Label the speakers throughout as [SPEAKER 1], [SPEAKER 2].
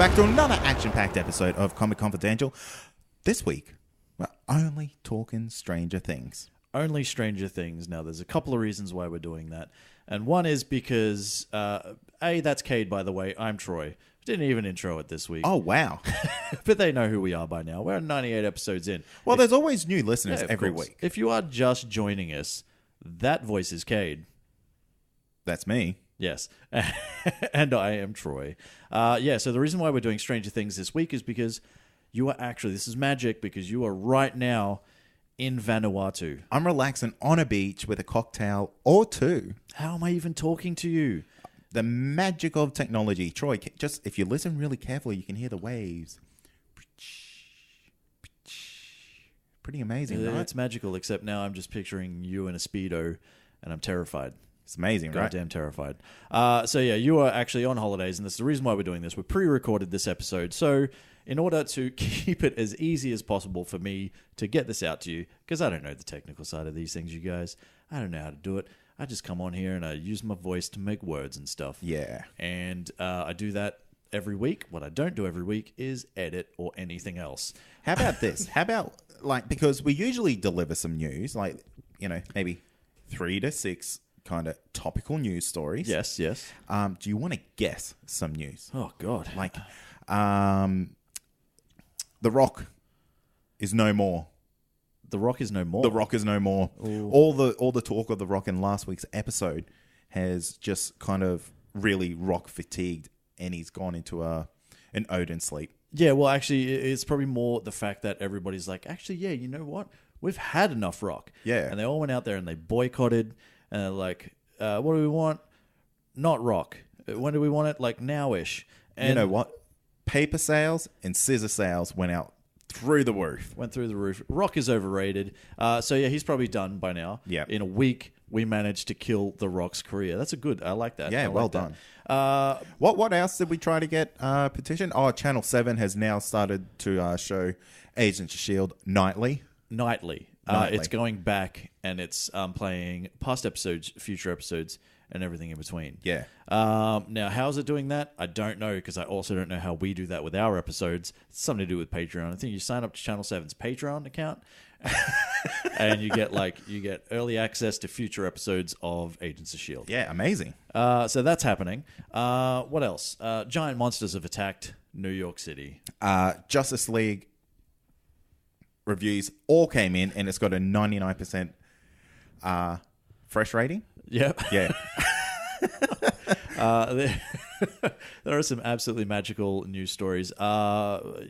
[SPEAKER 1] back to another action-packed episode of Comic Confidential. This week, we're only talking Stranger Things.
[SPEAKER 2] Only Stranger Things. Now, there's a couple of reasons why we're doing that. And one is because, that's Cade, by the way. I'm Troy. Didn't even intro it this week.
[SPEAKER 1] Oh, wow.
[SPEAKER 2] But they know who we are by now. We're 98 episodes in.
[SPEAKER 1] Well, there's always new listeners every
[SPEAKER 2] course.
[SPEAKER 1] week.
[SPEAKER 2] If you are just joining us, that voice is Cade.
[SPEAKER 1] That's me.
[SPEAKER 2] Yes. And I am Troy. So the reason why we're doing Stranger Things this week is because you are actually, this is magic, because you are right now in Vanuatu.
[SPEAKER 1] I'm relaxing on a beach with a cocktail or two.
[SPEAKER 2] How am I even talking to you?
[SPEAKER 1] The magic of technology. Troy, just if you listen really carefully, you can hear the waves. Pretty amazing, right?
[SPEAKER 2] It's magical, except now I'm just picturing you in a Speedo, and I'm terrified.
[SPEAKER 1] It's amazing, right?
[SPEAKER 2] Goddamn terrified. You are actually on holidays, and this is the reason why we're doing this. We pre-recorded this episode, so in order to keep it as easy as possible for me to get this out to you, because I don't know the technical side of these things, you guys. I don't know how to do it. I just come on here and I use my voice to make words and stuff.
[SPEAKER 1] Yeah.
[SPEAKER 2] And I do that every week. What I don't do every week is edit or anything else.
[SPEAKER 1] How about this? How about, because we usually deliver some news, maybe 3 to 6 kind of topical news stories.
[SPEAKER 2] Yes.
[SPEAKER 1] Do you want to guess some news?
[SPEAKER 2] Oh, God.
[SPEAKER 1] The Rock is no more.
[SPEAKER 2] The Rock is no more?
[SPEAKER 1] The Rock is no more.
[SPEAKER 2] Ooh.
[SPEAKER 1] All the talk of The Rock in last week's episode has just kind of really Rock fatigued, and he's gone into an Odin sleep.
[SPEAKER 2] Yeah, well, actually, it's probably more the fact that everybody's like, actually, yeah, you know what? We've had enough Rock.
[SPEAKER 1] Yeah.
[SPEAKER 2] And they all went out there and they boycotted, and they're like, what do we want? Not Rock. When do we want it? Like now-ish. And
[SPEAKER 1] you know what? Paper sales and scissor sales went out through the roof.
[SPEAKER 2] Went through the roof. Rock is overrated. He's probably done by now.
[SPEAKER 1] Yeah.
[SPEAKER 2] In a week, we managed to kill The Rock's career. That's I like that.
[SPEAKER 1] Yeah, well done. What else did we try to get petition? Oh, Channel 7 has now started to show Agents of S.H.I.E.L.D. nightly.
[SPEAKER 2] Nightly. It's going back and it's playing past episodes, future episodes, and everything in between.
[SPEAKER 1] Yeah.
[SPEAKER 2] Now, how is it doing that? I don't know, because I also don't know how we do that with our episodes. It's something to do with Patreon. I think you sign up to Channel 7's Patreon account, and you get early access to future episodes of Agents of S.H.I.E.L.D.
[SPEAKER 1] Yeah, amazing.
[SPEAKER 2] So that's happening. What else? Giant monsters have attacked New York City.
[SPEAKER 1] Justice League reviews all came in, and it's got a 99% fresh rating.
[SPEAKER 2] Yep.
[SPEAKER 1] Yeah.
[SPEAKER 2] There are some absolutely magical news stories. Water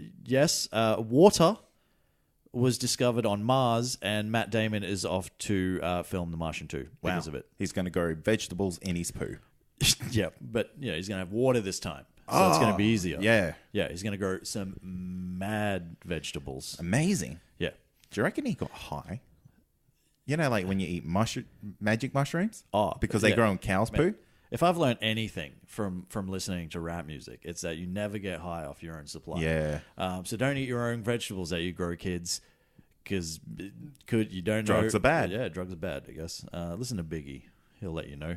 [SPEAKER 2] was discovered on Mars, and Matt Damon is off to film The Martian 2 because of it.
[SPEAKER 1] He's going to grow vegetables in his poo.
[SPEAKER 2] Yeah, but he's going to have water this time, so it's going to be easier.
[SPEAKER 1] Yeah.
[SPEAKER 2] Yeah, he's going to grow some mad vegetables.
[SPEAKER 1] Amazing.
[SPEAKER 2] Yeah.
[SPEAKER 1] Do you reckon he got high? You know, like when you eat magic mushrooms?
[SPEAKER 2] Oh,
[SPEAKER 1] because they grow in cow's poo?
[SPEAKER 2] If I've learned anything from listening to rap music, it's that you never get high off your own supply.
[SPEAKER 1] Yeah.
[SPEAKER 2] So don't eat your own vegetables that you grow, kids, because you don't know.
[SPEAKER 1] Drugs are bad.
[SPEAKER 2] Yeah, drugs are bad, I guess. Listen to Biggie. He'll let you know.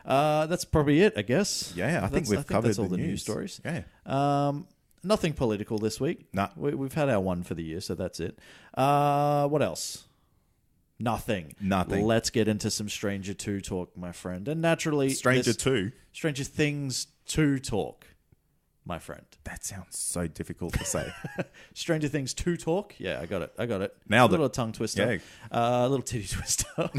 [SPEAKER 2] That's probably it, I guess.
[SPEAKER 1] Yeah, I think we've covered
[SPEAKER 2] that's all the news stories.
[SPEAKER 1] Yeah.
[SPEAKER 2] Nothing political this week.
[SPEAKER 1] Nah.
[SPEAKER 2] We've had our one for the year, so that's it. What else? Nothing. Let's get into some Stranger 2 talk, my friend. And naturally...
[SPEAKER 1] Stranger 2?
[SPEAKER 2] Stranger Things 2 talk, my friend.
[SPEAKER 1] That sounds so difficult to say.
[SPEAKER 2] Stranger Things 2 talk? Yeah, I got it.
[SPEAKER 1] Nailed it.
[SPEAKER 2] A little tongue twister.
[SPEAKER 1] Yeah.
[SPEAKER 2] A little titty twister.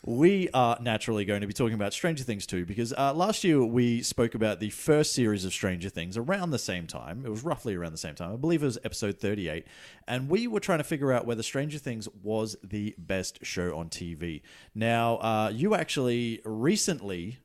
[SPEAKER 2] We are naturally going to be talking about Stranger Things 2 because last year we spoke about the first series of Stranger Things around the same time. It was roughly around the same time. I believe it was episode 38. And we were trying to figure out whether Stranger Things was the best show on TV. Now, you actually recently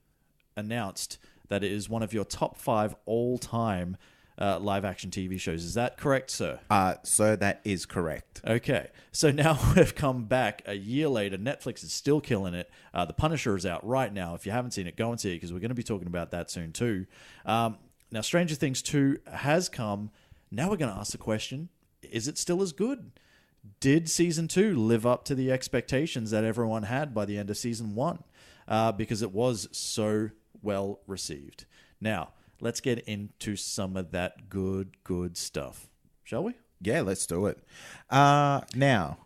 [SPEAKER 2] announced that it is one of your top 5 all-time live-action TV shows. Is that correct, sir?
[SPEAKER 1] So that is correct.
[SPEAKER 2] Okay. So now we've come back a year later. Netflix is still killing it. The Punisher is out right now. If you haven't seen it, go and see it because we're going to be talking about that soon too. Now, Stranger Things 2 has come. Now we're going to ask the question, is it still as good? Did Season 2 live up to the expectations that everyone had by the end of Season 1? Because it was so well received. Now, let's get into some of that good stuff. Shall we?
[SPEAKER 1] Yeah, let's do it. Now,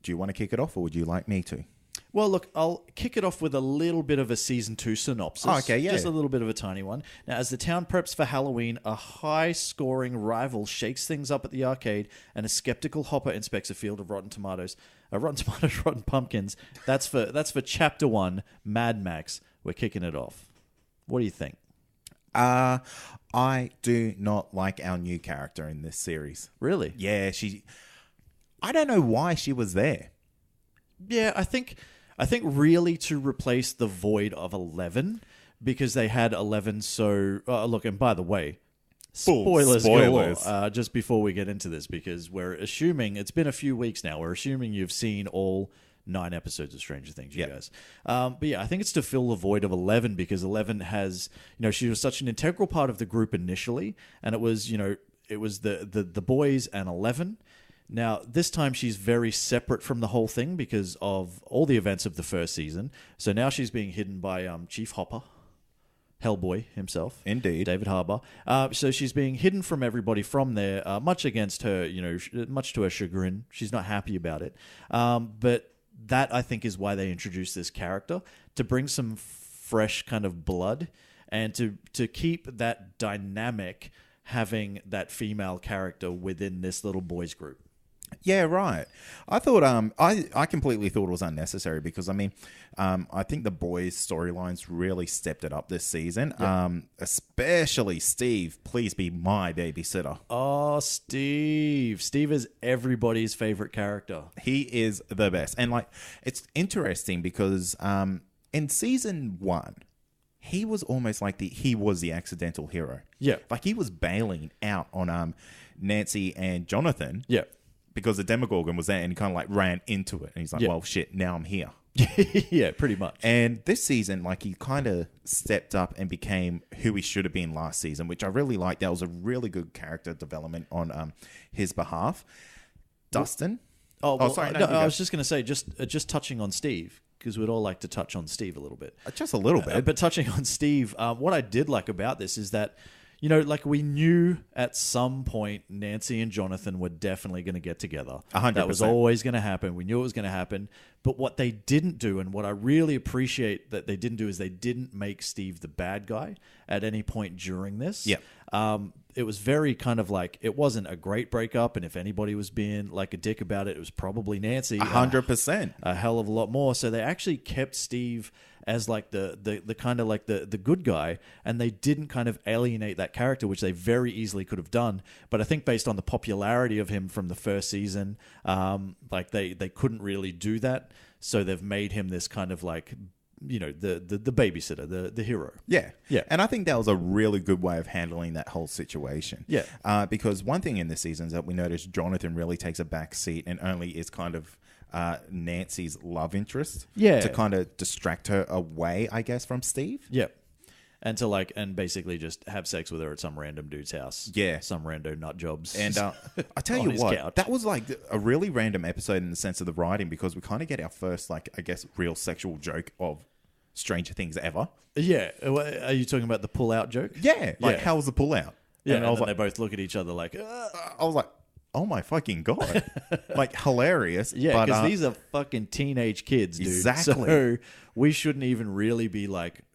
[SPEAKER 1] do you want to kick it off or would you like me to?
[SPEAKER 2] Well, look, I'll kick it off with a little bit of a season 2 synopsis.
[SPEAKER 1] Oh, okay, yeah.
[SPEAKER 2] Just a little bit of a tiny one. Now, as the town preps for Halloween, a high-scoring rival shakes things up at the arcade, and a skeptical Hopper inspects a field of rotten pumpkins. That's for Chapter 1, Mad Max. We're kicking it off. What do you think?
[SPEAKER 1] I do not like our new character in this series.
[SPEAKER 2] Really?
[SPEAKER 1] Yeah, I don't know why she was there.
[SPEAKER 2] Yeah, I think really to replace the void of 11, because they had 11 so... look, and by the way, spoilers. Galore, just before we get into this, because we're assuming... It's been a few weeks now. We're assuming you've seen all 9 episodes of Stranger Things, you guys. But yeah, I think it's to fill the void of 11, because 11 has... she was such an integral part of the group initially, and it was, it was the boys and 11... Now, this time she's very separate from the whole thing because of all the events of the first season. So now she's being hidden by Chief Hopper, Hellboy himself.
[SPEAKER 1] Indeed.
[SPEAKER 2] David Harbour. So she's being hidden from everybody from there, much against her, much to her chagrin. She's not happy about it. But that, I think, is why they introduced this character, to bring some fresh kind of blood and to keep that dynamic, having that female character within this little boys group.
[SPEAKER 1] Yeah, right. I thought I completely thought it was unnecessary because I think the boys' storylines really stepped it up this season. Yep. Especially Steve. Please be my babysitter.
[SPEAKER 2] Oh, Steve. Steve is everybody's favorite character.
[SPEAKER 1] He is the best. And it's interesting because in season 1, he was almost like he was the accidental hero.
[SPEAKER 2] Yeah.
[SPEAKER 1] Like he was bailing out on Nancy and Jonathan.
[SPEAKER 2] Yeah.
[SPEAKER 1] Because the Demogorgon was there and he kind of ran into it. And he's like, well, shit, now I'm here.
[SPEAKER 2] Yeah, pretty much.
[SPEAKER 1] And this season, he kind of stepped up and became who he should have been last season, which I really liked. That was a really good character development on his behalf. Dustin?
[SPEAKER 2] Sorry. No, I was just going to say, just touching on Steve, because we'd all like to touch on Steve a little bit.
[SPEAKER 1] Just a little bit.
[SPEAKER 2] But touching on Steve, what I did like about this is that, we knew at some point Nancy and Jonathan were definitely going to get together.
[SPEAKER 1] 100%.
[SPEAKER 2] That was always going to happen. We knew it was going to happen. But what they didn't do, and what I really appreciate that they didn't do, is they didn't make Steve the bad guy at any point during this.
[SPEAKER 1] Yeah.
[SPEAKER 2] It was very kind of it wasn't a great breakup, and if anybody was being a dick about it, it was probably Nancy.
[SPEAKER 1] 100%.
[SPEAKER 2] A hell of a lot more. So they actually kept Steve as the kind of the good guy, and they didn't kind of alienate that character, which they very easily could have done. But I think based on the popularity of him from the first season, they couldn't really do that. So they've made him this kind of the babysitter, the hero.
[SPEAKER 1] Yeah.
[SPEAKER 2] Yeah.
[SPEAKER 1] And I think that was a really good way of handling that whole situation.
[SPEAKER 2] Yeah.
[SPEAKER 1] Because one thing in this season is that we noticed Jonathan really takes a back seat and only is kind of Nancy's love interest.
[SPEAKER 2] Yeah.
[SPEAKER 1] To kind of distract her away, I guess, from Steve.
[SPEAKER 2] Yeah. And to and basically just have sex with her at some random dude's house.
[SPEAKER 1] Yeah.
[SPEAKER 2] Some rando nut jobs.
[SPEAKER 1] And I tell you what, couch. That was a really random episode in the sense of the writing, because we kind of get our first, I guess, real sexual joke of Stranger Things ever.
[SPEAKER 2] Yeah. Are you talking about the pull-out joke?
[SPEAKER 1] Yeah. How was the pull-out?
[SPEAKER 2] Yeah, and then they both look at each other
[SPEAKER 1] I was like, oh my fucking God. Hilarious.
[SPEAKER 2] Yeah, because these are fucking teenage kids, dude.
[SPEAKER 1] Exactly.
[SPEAKER 2] So we shouldn't even really be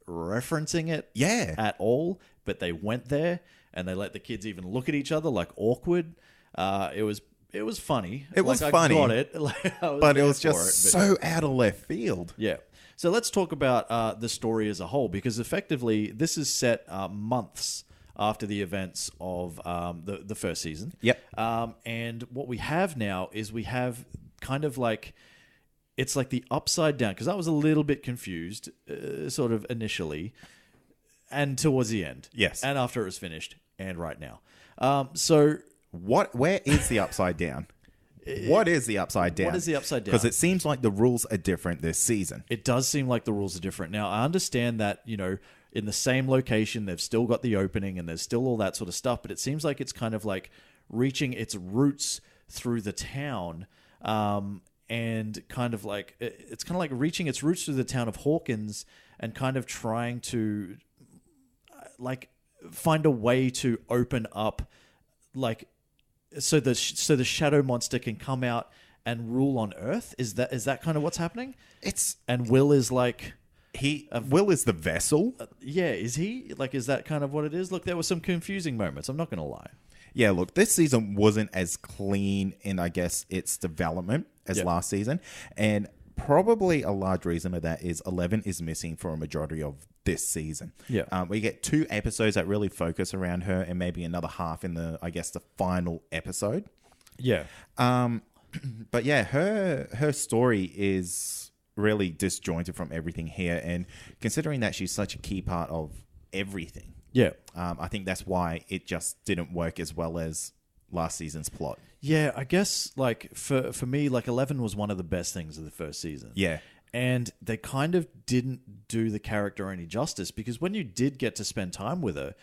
[SPEAKER 2] referencing it at all. But they went there and they let the kids even look at each other awkward. It was funny.
[SPEAKER 1] It was funny.
[SPEAKER 2] I got it.
[SPEAKER 1] But it was just so out of left field.
[SPEAKER 2] Yeah. So let's talk about the story as a whole, because effectively this is set months after the events of the first season.
[SPEAKER 1] Yep.
[SPEAKER 2] And what we have now is we have kind of it's the upside down, because I was a little bit confused sort of initially and towards the end.
[SPEAKER 1] Yes.
[SPEAKER 2] And after it was finished and right now. So
[SPEAKER 1] where is the upside down? What is the upside down?
[SPEAKER 2] What is the upside down?
[SPEAKER 1] Because it seems like the rules are different this season.
[SPEAKER 2] It does seem like the rules are different. Now, I understand that, in the same location, they've still got the opening and there's still all that sort of stuff, but it seems like it's kind of reaching its roots through the town, and kind of it's kind of reaching its roots through the town of Hawkins and kind of trying to find a way to open up, like, so the shadow monster can come out and rule on Earth. Is that kind of what's happening? And Will is like
[SPEAKER 1] Will is the vessel.
[SPEAKER 2] Yeah, is he like? Is that kind of what it is? Look, there were some confusing moments. I'm not going to lie.
[SPEAKER 1] Yeah, look, this season wasn't as clean in, I guess, its development as last season, and probably a large reason of that is 11 is missing for a majority of this season.
[SPEAKER 2] Yeah.
[SPEAKER 1] We get 2 episodes that really focus around her, and maybe another half in the final episode.
[SPEAKER 2] Yeah.
[SPEAKER 1] But yeah, her story is really disjointed from everything here, and considering that she's such a key part of everything, I think that's why it just didn't work as well as last season's plot.
[SPEAKER 2] Yeah, I guess like for me, like 11 was one of the best things of the first season.
[SPEAKER 1] Yeah.
[SPEAKER 2] And they kind of didn't do the character any justice, because when you did get to spend time with her,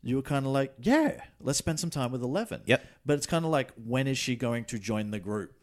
[SPEAKER 2] you were kind of like, yeah, let's spend some time with 11.
[SPEAKER 1] Yep.
[SPEAKER 2] But it's kind of like, when is she going to join the group?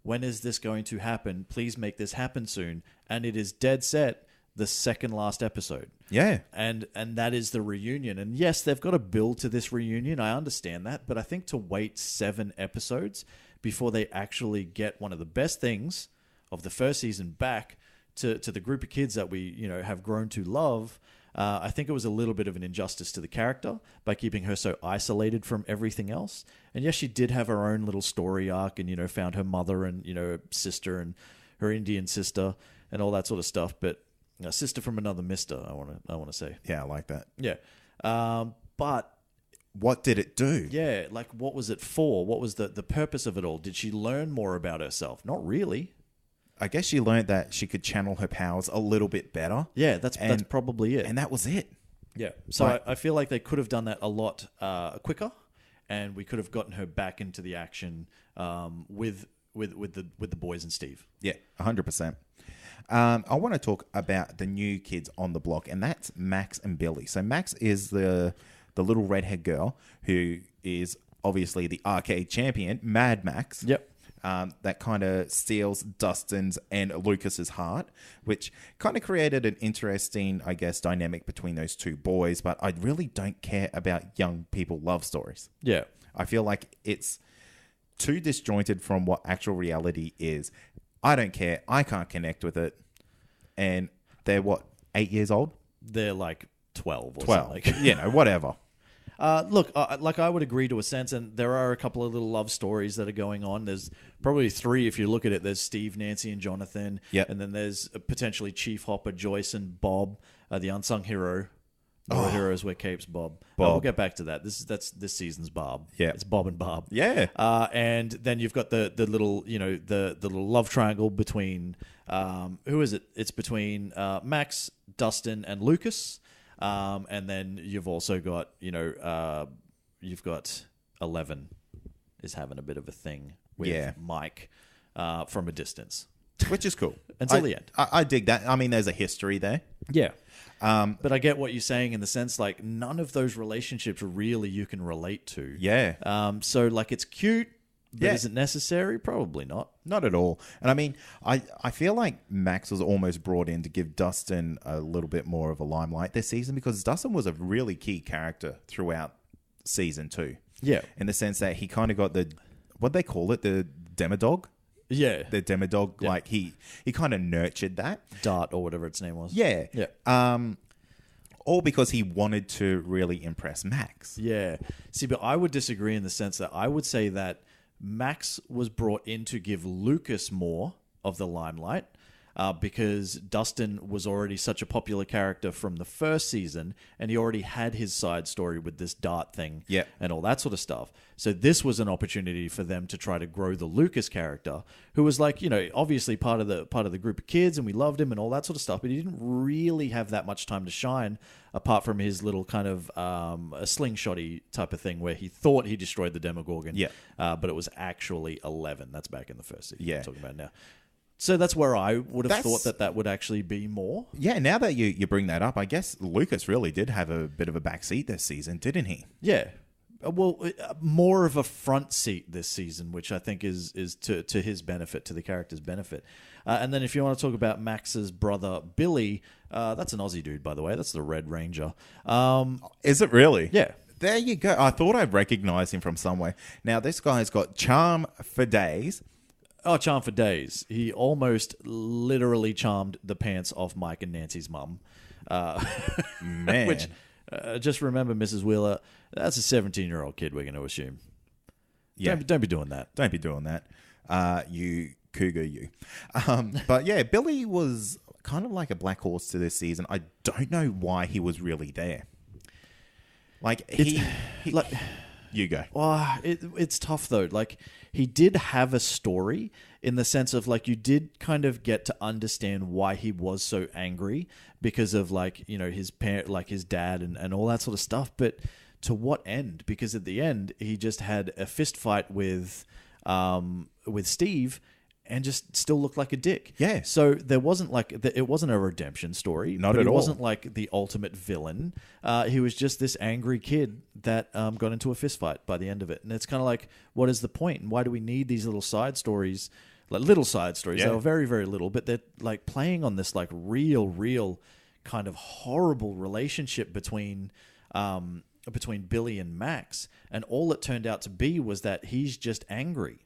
[SPEAKER 2] When is this going to happen? Please make this happen soon. And it is dead set the second last episode.
[SPEAKER 1] Yeah.
[SPEAKER 2] And that is the reunion. And yes, they've got to build to this reunion. I understand that. But I think to wait 7 episodes before they actually get one of the best things of the first season back to the group of kids that we, have grown to love, I think it was a little bit of an injustice to the character by keeping her so isolated from everything else. And yes, she did have her own little story arc and, found her mother and, sister and her Indian sister and all that sort of stuff. But sister from another mister, I want to say.
[SPEAKER 1] Yeah, I like that.
[SPEAKER 2] Yeah. But
[SPEAKER 1] what did it do?
[SPEAKER 2] Yeah, like what was it for? What was the purpose of it all? Did she learn more about herself? Not really.
[SPEAKER 1] I guess she learned that she could channel her powers a little bit better.
[SPEAKER 2] Yeah, that's probably it.
[SPEAKER 1] And that was it.
[SPEAKER 2] Yeah. So I feel like they could have done that a lot quicker, and we could have gotten her back into the action with the boys and Steve.
[SPEAKER 1] Yeah, 100%. I want to talk about the new kids on the block, and that's Max and Billy. So Max is the little redhead girl who is obviously the arcade champion, Mad Max.
[SPEAKER 2] Yep.
[SPEAKER 1] That kind of steals Dustin's and Lucas's heart, which kind of created an interesting, I guess, dynamic between those two boys. But I really don't care about young people love stories.
[SPEAKER 2] Yeah.
[SPEAKER 1] I feel like it's too disjointed from what actual reality is. I don't care. I can't connect with it. And they're what, 8 years old?
[SPEAKER 2] They're like 12 or
[SPEAKER 1] 12.
[SPEAKER 2] something.
[SPEAKER 1] Whatever.
[SPEAKER 2] Look, like I would agree to a sense, and there are a couple of little love stories that are going on. There's probably 3 if you look at it. There's Steve, Nancy, and Jonathan.
[SPEAKER 1] Yep.
[SPEAKER 2] And then there's potentially Chief Hopper, Joyce, and Bob, the unsung hero. No heroes wear capes, Bob. We'll get back to that. That's this season's Bob.
[SPEAKER 1] Yeah.
[SPEAKER 2] It's Bob and Bob.
[SPEAKER 1] Yeah.
[SPEAKER 2] And then you've got the little, the little love triangle between, who is it? It's between Max, Dustin, and Lucas. And then you've also got, you've got 11 is having a bit of a thing with Mike from a distance.
[SPEAKER 1] Which is cool.
[SPEAKER 2] Until the end.
[SPEAKER 1] I dig that. I mean, there's a history there.
[SPEAKER 2] Yeah. But I get what you're saying in the sense, like, none of those relationships really you can relate to.
[SPEAKER 1] Yeah.
[SPEAKER 2] So, like, it's cute, but is it necessary? Probably not.
[SPEAKER 1] Not at all. And I mean, I feel like Max was almost brought in to give Dustin a little bit more of a limelight this season, because Dustin was a really key character throughout season 2.
[SPEAKER 2] Yeah.
[SPEAKER 1] In the sense that he kind of got what'd they call it? The demodog?
[SPEAKER 2] Yeah.
[SPEAKER 1] The demodog. Yeah. Like, he kind of nurtured that.
[SPEAKER 2] Dart or whatever its name was.
[SPEAKER 1] Yeah.
[SPEAKER 2] Yeah.
[SPEAKER 1] All because he wanted to really impress Max.
[SPEAKER 2] Yeah. See, but I would disagree in the sense that I would say that Max was brought in to give Lucas more of the limelight because Dustin was already such a popular character from the first season, and he already had his side story with this Dart thing and all that sort of stuff. So this was an opportunity for them to try to grow the Lucas character, who was like, obviously part of the group of kids, and we loved him and all that sort of stuff, but he didn't really have that much time to shine apart from his little kind of a slingshotty type of thing where he thought he destroyed the Demogorgon, but it was actually 11. That's back in the first season we're talking about now. So that's where I would have thought that would actually be more.
[SPEAKER 1] Yeah, now that you bring that up, I guess Lucas really did have a bit of a backseat this season, didn't he?
[SPEAKER 2] Yeah. more of a front seat this season, which I think is to his benefit, to the character's benefit. And then if you want to talk about Max's brother, Billy, that's an Aussie dude, by the way. That's the Red Ranger.
[SPEAKER 1] Is it really?
[SPEAKER 2] Yeah.
[SPEAKER 1] There you go. I thought I recognized him from somewhere. Now, this guy's got charm for days.
[SPEAKER 2] Oh, charm for days. He almost literally charmed the pants off Mike and Nancy's mum.
[SPEAKER 1] Man.
[SPEAKER 2] Which, just remember, Mrs. Wheeler, that's a 17-year-old kid, we're going to assume.
[SPEAKER 1] Yeah.
[SPEAKER 2] Don't be doing that.
[SPEAKER 1] Don't be doing that. You cougar, you. But yeah, Billy was kind of like a black horse to this season. I don't know why he was really there. Like, you go.
[SPEAKER 2] Oh, it's tough, though. Like, he did have a story in the sense of, like, you did kind of get to understand why he was so angry because of, like, you know, his parent, like his dad and all that sort of stuff. But to what end? Because at the end, he just had a fist fight with Steve and just still looked like a dick.
[SPEAKER 1] Yeah.
[SPEAKER 2] So there wasn't it wasn't a redemption story.
[SPEAKER 1] Not at all.
[SPEAKER 2] He wasn't like the ultimate villain. He was just this angry kid that got into a fist fight by the end of it. And it's kind of like, what is the point? And why do we need these little side stories? Like little side stories.
[SPEAKER 1] Yeah.
[SPEAKER 2] They were very, very little, but they're like playing on this like real kind of horrible relationship between Billy and Max. And all it turned out to be was that he's just angry.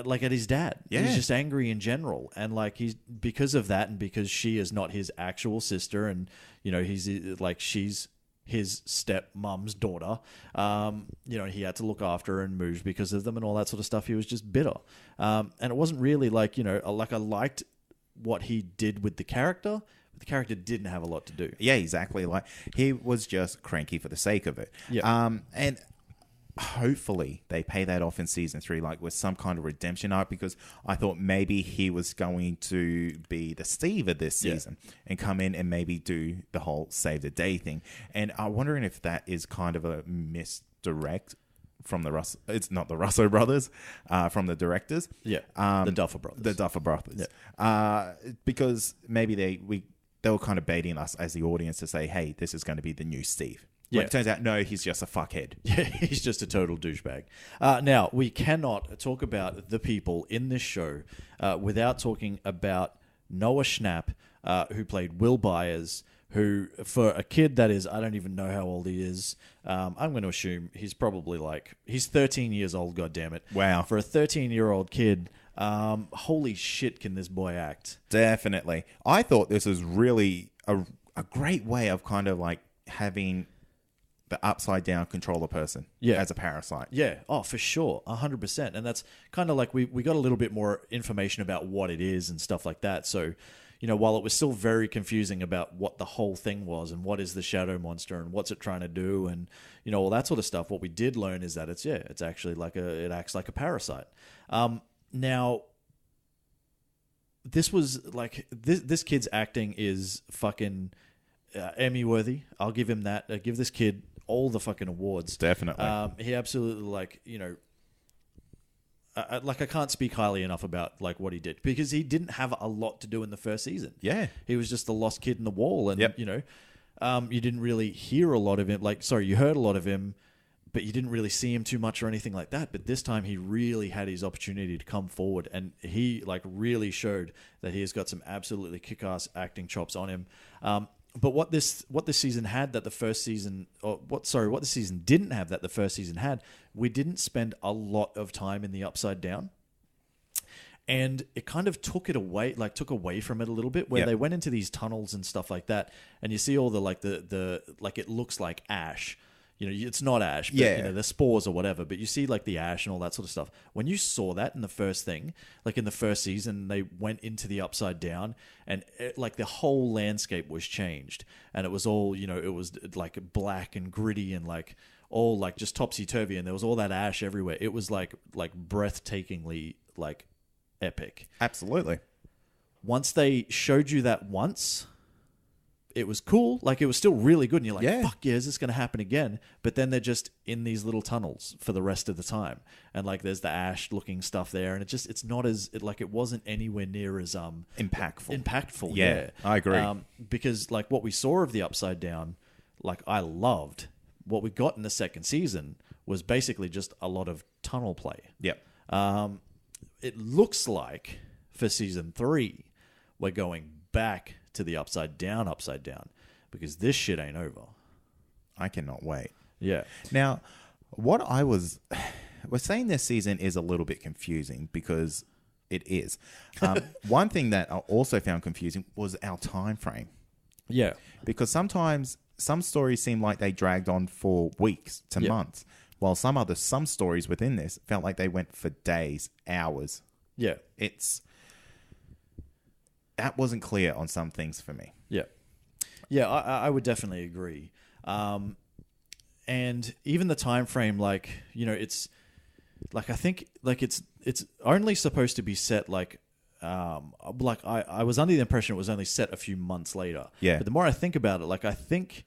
[SPEAKER 2] Like at his dad.
[SPEAKER 1] Yeah.
[SPEAKER 2] He's just angry in general. And like he's because of that and because she is not his actual sister and you know he's like she's his stepmom's daughter. You know, he had to look after her and move because of them and all that sort of stuff. He was just bitter. And it wasn't really like, you know, like I liked what he did with the character, but the character didn't have a lot to do.
[SPEAKER 1] Yeah, exactly. Like he was just cranky for the sake of it.
[SPEAKER 2] Yeah.
[SPEAKER 1] And hopefully they pay that off in season 3, like with some kind of redemption arc, because I thought maybe he was going to be the Steve of this season and come in and maybe do the whole save the day thing. And I'm wondering if that is kind of a misdirect from it's not the Russo brothers, from the directors.
[SPEAKER 2] Yeah. The Duffer brothers.
[SPEAKER 1] The Duffer brothers.
[SPEAKER 2] Yeah.
[SPEAKER 1] Because maybe they were kind of baiting us as the audience to say, hey, this is going to be the new Steve.
[SPEAKER 2] Yeah.
[SPEAKER 1] But it turns out, no, he's just a fuckhead.
[SPEAKER 2] Yeah, he's just a total douchebag. Now, we cannot talk about the people in this show without talking about Noah Schnapp, who played Will Byers, who, for a kid that is, I don't even know how old he is. I'm going to assume he's probably he's 13 years old, goddammit.
[SPEAKER 1] Wow.
[SPEAKER 2] For a 13-year-old kid, holy shit, can this boy act?
[SPEAKER 1] Definitely. I thought this was really a great way of kind of like having the upside down control a person as a parasite.
[SPEAKER 2] Yeah. Oh, for sure. 100%. And that's kind of like we got a little bit more information about what it is and stuff like that. So, you know, while it was still very confusing about what the whole thing was and what is the shadow monster and what's it trying to do and, you know, all that sort of stuff, what we did learn is that it's actually it acts like a parasite. Now, this was like, this kid's acting is fucking Emmy worthy. I'll give him that. Give this kid all the fucking awards.
[SPEAKER 1] Definitely.
[SPEAKER 2] He absolutely, like, you know, I can't speak highly enough about like what he did because he didn't have a lot to do in the first season.
[SPEAKER 1] Yeah.
[SPEAKER 2] He was just the lost kid in the wall. And, you know, you didn't really hear a lot of him. You heard a lot of him, but you didn't really see him too much or anything like that. But this time he really had his opportunity to come forward and he like really showed that he has got some absolutely kick-ass acting chops on him. But what this season had that the first season, what the season didn't have that the first season had, we didn't spend a lot of time in the Upside Down, and it kind of took away from it a little bit, where they went into these tunnels and stuff like that, and you see all the it looks like ash. You know, it's not ash, but you know, the spores or whatever, but you see like the ash and all that sort of stuff. When you saw that in the first thing, like in the first season, they went into the Upside Down and like the whole landscape was changed. And it was all, you know, it was like black and gritty and like all like just topsy-turvy. And there was all that ash everywhere. It was like breathtakingly like epic.
[SPEAKER 1] Absolutely.
[SPEAKER 2] Once they showed you that once, it was cool. Like, it was still really good. And you're like, fuck yeah, is this going to happen again? But then they're just in these little tunnels for the rest of the time. And, like, there's the ash-looking stuff there. And it's not as, it wasn't anywhere near as... Impactful,
[SPEAKER 1] yeah. I agree.
[SPEAKER 2] Because, like, what we saw of the Upside Down, like, I loved. what we got in the second season was basically just a lot of tunnel play.
[SPEAKER 1] Yep.
[SPEAKER 2] It looks like for season 3, we're going back to the upside down, because this shit ain't over.
[SPEAKER 1] I cannot wait.
[SPEAKER 2] Yeah.
[SPEAKER 1] Now, what we're saying this season is a little bit confusing because it is. One thing that I also found confusing was our time frame.
[SPEAKER 2] Yeah.
[SPEAKER 1] Because sometimes some stories seem like they dragged on for weeks to months, while some stories within this felt like they went for days, hours.
[SPEAKER 2] Yeah.
[SPEAKER 1] That wasn't clear on some things for me.
[SPEAKER 2] Yeah. Yeah, I would definitely agree. And even the time frame, like, you know, it's like, I think like it's only supposed to be set like I was under the impression it was only set a few months later.
[SPEAKER 1] Yeah.
[SPEAKER 2] But the more I think about it, like I think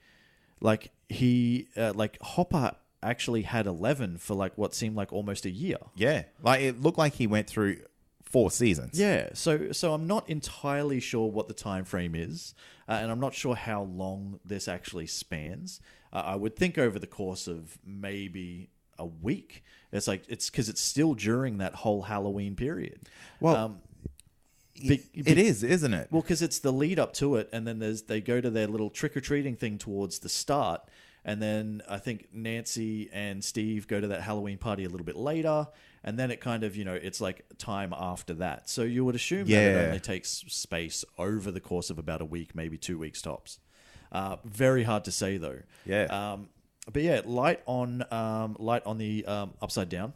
[SPEAKER 2] like he like Hopper actually had 11 for like what seemed like almost a year.
[SPEAKER 1] Yeah. Like it looked like he went through 4 seasons.
[SPEAKER 2] Yeah, so I'm not entirely sure what the time frame is, and I'm not sure how long this actually spans. I would think over the course of maybe a week. It's like it's because it's still during that whole Halloween period.
[SPEAKER 1] Well, it is, isn't it?
[SPEAKER 2] Well, because it's the lead up to it, and then they go to their little trick or treating thing towards the start. And then I think Nancy and Steve go to that Halloween party a little bit later. And then it kind of, you know, it's like time after that. So you would assume that it only takes space over the course of about a week, maybe 2 weeks tops. Very hard to say, though.
[SPEAKER 1] Yeah.
[SPEAKER 2] But yeah, light on the upside down.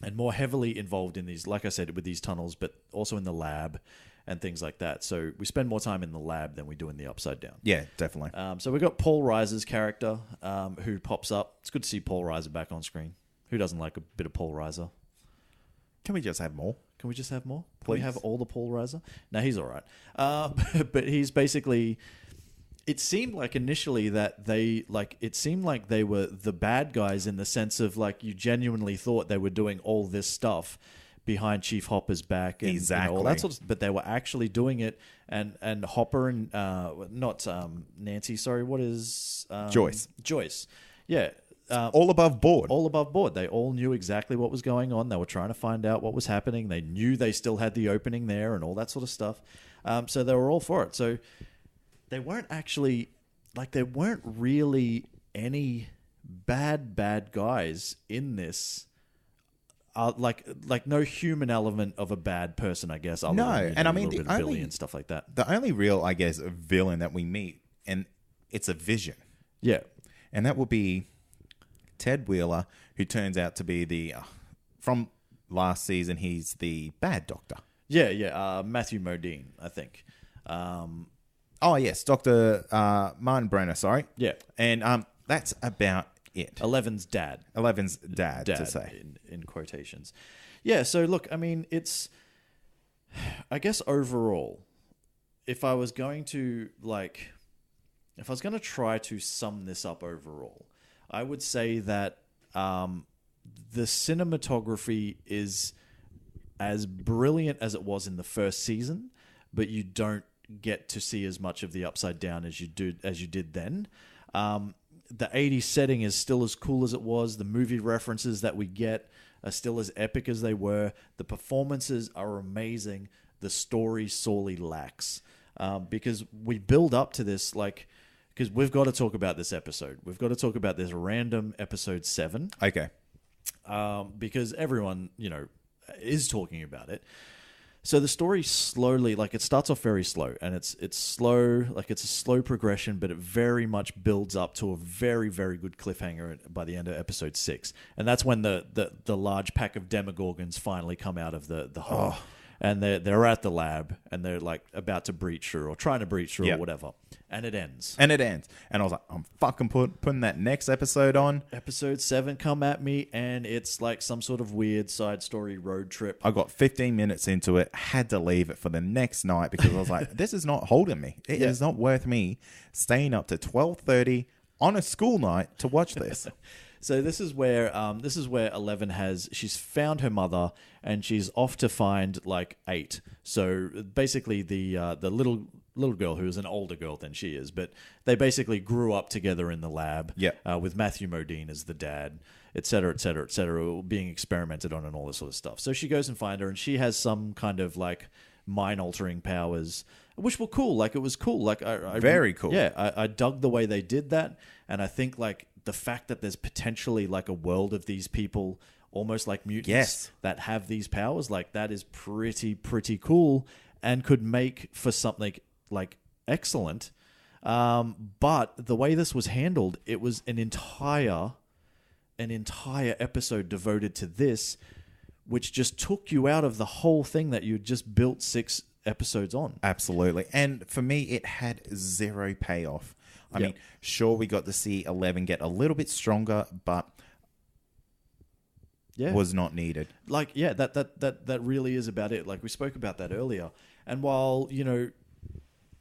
[SPEAKER 2] And more heavily involved in these, like I said, with these tunnels, but also in the lab and things like that. So we spend more time in the lab than we do in the upside down.
[SPEAKER 1] Yeah, definitely.
[SPEAKER 2] So we've got Paul Reiser's character who pops up. It's good to see Paul Reiser back on screen. Who doesn't like a bit of Paul Reiser?
[SPEAKER 1] Can we just have more?
[SPEAKER 2] Can we just have more? Can
[SPEAKER 1] Please.
[SPEAKER 2] we have all the Paul Reiser? No, he's all right. But he's basically... It seemed like initially that it seemed like they were the bad guys in the sense of like you genuinely thought they were doing all this stuff behind Chief Hopper's back and
[SPEAKER 1] exactly.
[SPEAKER 2] all that sort of, but they were actually doing it, and Hopper and not Nancy, sorry, what is Joyce, yeah,
[SPEAKER 1] all above board.
[SPEAKER 2] They all knew exactly what was going on. They were trying to find out what was happening. They knew they still had the opening there and all that sort of stuff. So they were all for it. So they weren't actually there weren't really any bad guys in this. Like no human element of a bad person, I guess.
[SPEAKER 1] No, and I mean
[SPEAKER 2] the only and stuff like that.
[SPEAKER 1] The only real, I guess, villain that we meet, and it's a vision.
[SPEAKER 2] Yeah,
[SPEAKER 1] and that would be Ted Wheeler, who turns out to be the from last season. He's the bad doctor.
[SPEAKER 2] Yeah. Matthew Modine, I think.
[SPEAKER 1] Oh yes, Dr. Martin Brenner. Sorry.
[SPEAKER 2] Yeah,
[SPEAKER 1] and that's about it.
[SPEAKER 2] Eleven's dad
[SPEAKER 1] to say
[SPEAKER 2] in quotations. Yeah, so look, I mean, it's I guess overall, if I was going to try to sum this up overall, I would say that the cinematography is as brilliant as it was in the first season, but you don't get to see as much of the upside down as you did then. The 80s setting is still as cool as it was. The movie references that we get are still as epic as they were. The performances are amazing. The story sorely lacks. Because we build up to this, because we've got to talk about this episode. We've got to talk about this random episode 7.
[SPEAKER 1] Okay.
[SPEAKER 2] Because everyone, is talking about it. So the story slowly, it starts off very slow, and it's slow, it's a slow progression, but it very much builds up to a very, very good cliffhanger by the end of episode 6. And that's when the large pack of Demogorgons finally come out of the hole. Oh. And they're at the lab, and they're about to breach through or trying to breach through or whatever. And it ends. And
[SPEAKER 1] I was like, I'm fucking putting that next episode on.
[SPEAKER 2] Episode 7 come at me, and it's like some sort of weird side story road trip.
[SPEAKER 1] I got 15 minutes into it, had to leave it for the next night because I was like, this is not holding me. It is not worth me staying up to 12:30 on a school night to watch this.
[SPEAKER 2] So this is where 11 she's found her mother, and she's off to find 8. So basically the little girl who is an older girl than she is, but they basically grew up together in the lab. With Matthew Modine as the dad, et cetera, et cetera, et cetera, being experimented on and all this sort of stuff. So she goes and finds her, and she has some kind of like mind-altering powers, which were cool. Like, it was cool. Like,
[SPEAKER 1] very cool.
[SPEAKER 2] Yeah, I dug the way they did that, and I think like the fact that there's potentially like a world of these people, almost like mutants, that have these powers, like that is pretty cool, and could make for something like excellent. But the way this was handled, it was an entire episode devoted to this, which just took you out of the whole thing that you just built 6 episodes on.
[SPEAKER 1] Absolutely. And for me, it had zero payoff. I mean, sure, we got to see 11 get a little bit stronger, but was not needed.
[SPEAKER 2] Like, that really is about it. Like, we spoke about that earlier. And while, you know,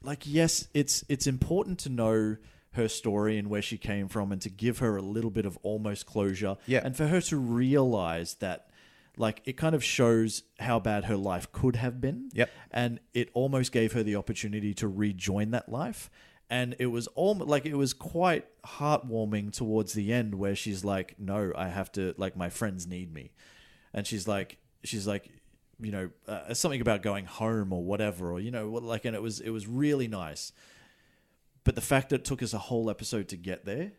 [SPEAKER 2] like, yes, it's important to know her story and where she came from, and to give her a little bit of almost closure.
[SPEAKER 1] Yeah.
[SPEAKER 2] And for her to realize that, like, it kind of shows how bad her life could have been.
[SPEAKER 1] Yep.
[SPEAKER 2] And it almost gave her the opportunity to rejoin that life. And it was almost it was quite heartwarming towards the end, where she's like, no, I have to, like, my friends need me. And she's like, you know, something about going home or whatever, or, you know, like, and it was really nice. But the fact that it took us a whole episode to get there,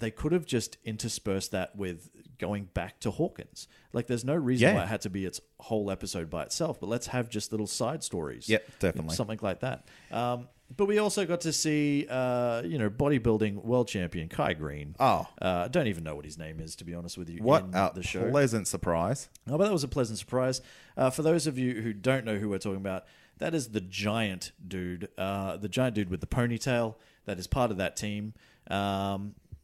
[SPEAKER 2] they could have just interspersed that with going back to Hawkins. Like, there's no reason why it had to be its whole episode by itself, but let's have just little side stories.
[SPEAKER 1] Yep, definitely.
[SPEAKER 2] Something like that. But we also got to see, you know, bodybuilding world champion Kai Green.
[SPEAKER 1] Oh.
[SPEAKER 2] I don't even know what his name is, to be honest with you.
[SPEAKER 1] What
[SPEAKER 2] in
[SPEAKER 1] a
[SPEAKER 2] the show.
[SPEAKER 1] pleasant surprise.
[SPEAKER 2] Oh, but that was a pleasant surprise. For those of you who don't know who we're talking about, that is the giant dude. The giant dude with the ponytail that is part of that team.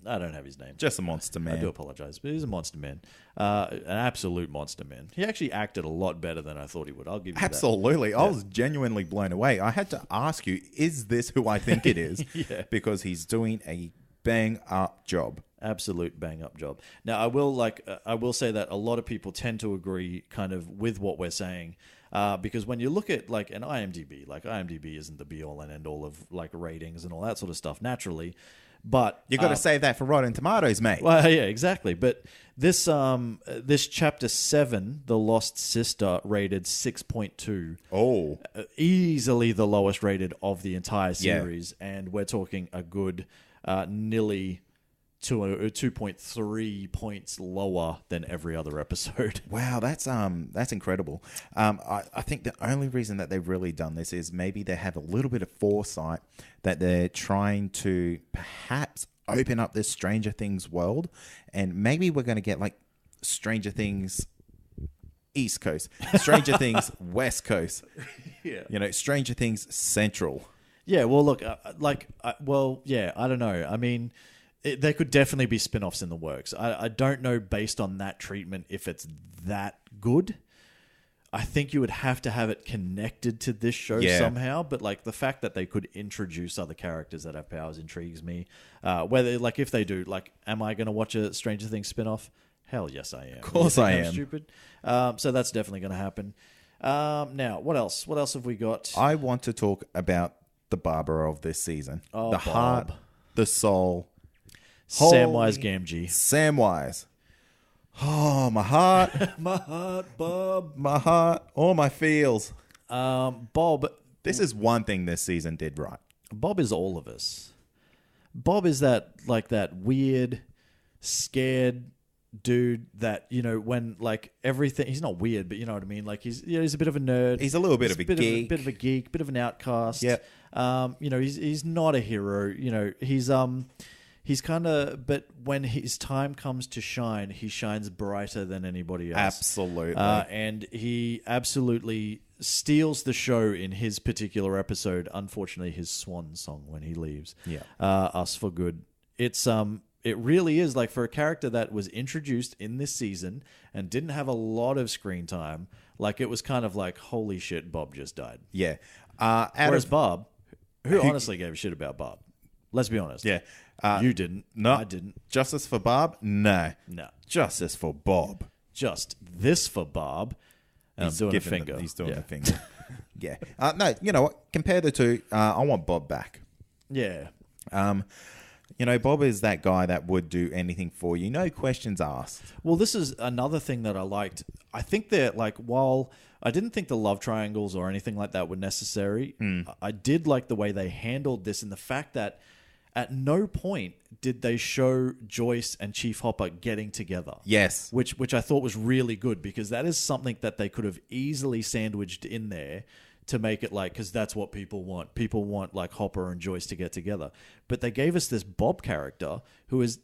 [SPEAKER 2] I don't have his name.
[SPEAKER 1] Just a monster man.
[SPEAKER 2] I do apologize, but he's a monster man. An absolute monster man. He actually acted a lot better than I thought he would. I'll give you
[SPEAKER 1] Absolutely.
[SPEAKER 2] that.
[SPEAKER 1] I was genuinely blown away. I had to ask you, is this who I think it is? Because he's doing a bang-up job.
[SPEAKER 2] Absolute bang-up job. Now, I will say that a lot of people tend to agree kind of with what we're saying. Because when you look at like an IMDb, like IMDb isn't the be-all and end-all of like ratings and all that sort of stuff, naturally. But
[SPEAKER 1] you got to save that for Rotten Tomatoes, mate.
[SPEAKER 2] Well, yeah, exactly. But this chapter 7, The Lost Sister, rated 6.2.
[SPEAKER 1] Oh,
[SPEAKER 2] easily the lowest rated of the entire series, and we're talking a good nearly 2.3 points lower than every other episode.
[SPEAKER 1] Wow, that's incredible. I think the only reason that they've really done this is maybe they have a little bit of foresight that they're trying to perhaps open up this Stranger Things world, and maybe we're going to get like Stranger Things East Coast, Stranger Things West Coast, you know, Stranger Things Central.
[SPEAKER 2] Yeah, well, look, I don't know. I mean, there could definitely be spin-offs in the works. I don't know, based on that treatment, if it's that good. I think you would have to have it connected to this show somehow. But like the fact that they could introduce other characters that have powers intrigues me. Whether, like, if they do, like, am I going to watch a Stranger Things spin-off? Hell yes, I am.
[SPEAKER 1] Of course I am.
[SPEAKER 2] Stupid. So that's definitely going to happen. Now, what else? What else have we got?
[SPEAKER 1] I want to talk about the Barbara of this season.
[SPEAKER 2] Oh,
[SPEAKER 1] the
[SPEAKER 2] Bob.
[SPEAKER 1] heart, the soul.
[SPEAKER 2] Samwise Gamgee.
[SPEAKER 1] Samwise. Oh, my heart.
[SPEAKER 2] My heart, Bob.
[SPEAKER 1] My heart. All my feels.
[SPEAKER 2] Bob.
[SPEAKER 1] This is one thing this season did right.
[SPEAKER 2] Bob is all of us. Bob is that weird, scared dude that, you know, when like everything, he's not weird, but you know what I mean? Like he's a bit of a nerd.
[SPEAKER 1] He's a little bit of a geek.
[SPEAKER 2] Bit of a geek, bit of an outcast.
[SPEAKER 1] Yep.
[SPEAKER 2] You know, he's not a hero. You know, he's kind of, but when his time comes to shine, he shines brighter than anybody else.
[SPEAKER 1] Absolutely.
[SPEAKER 2] And he absolutely steals the show in his particular episode. Unfortunately, his swan song when he leaves.
[SPEAKER 1] Yeah.
[SPEAKER 2] Us for good. It really is, like, for a character that was introduced in this season and didn't have a lot of screen time, like, it was kind of like, holy shit, Bob just died.
[SPEAKER 1] Yeah.
[SPEAKER 2] Whereas Bob, who honestly gave a shit about Bob? Let's be honest.
[SPEAKER 1] Yeah.
[SPEAKER 2] You didn't.
[SPEAKER 1] No.
[SPEAKER 2] I didn't.
[SPEAKER 1] Justice for Bob? No.
[SPEAKER 2] No.
[SPEAKER 1] Justice for Bob.
[SPEAKER 2] Just this for Bob. And I'm doing a finger.
[SPEAKER 1] He's doing a finger. Yeah. No, you know what? Compare the two. I want Bob back.
[SPEAKER 2] Yeah.
[SPEAKER 1] You know, Bob is that guy that would do anything for you. No questions asked.
[SPEAKER 2] Well, this is another thing that I liked. I think that, like, while I didn't think the love triangles or anything like that were necessary, I did like the way they handled this and the fact that at no point did they show Joyce and Chief Hopper getting together.
[SPEAKER 1] Yes.
[SPEAKER 2] Which I thought was really good because that is something that they could have easily sandwiched in there to make it like, because that's what people want. People want like Hopper and Joyce to get together. But they gave us this Bob character who is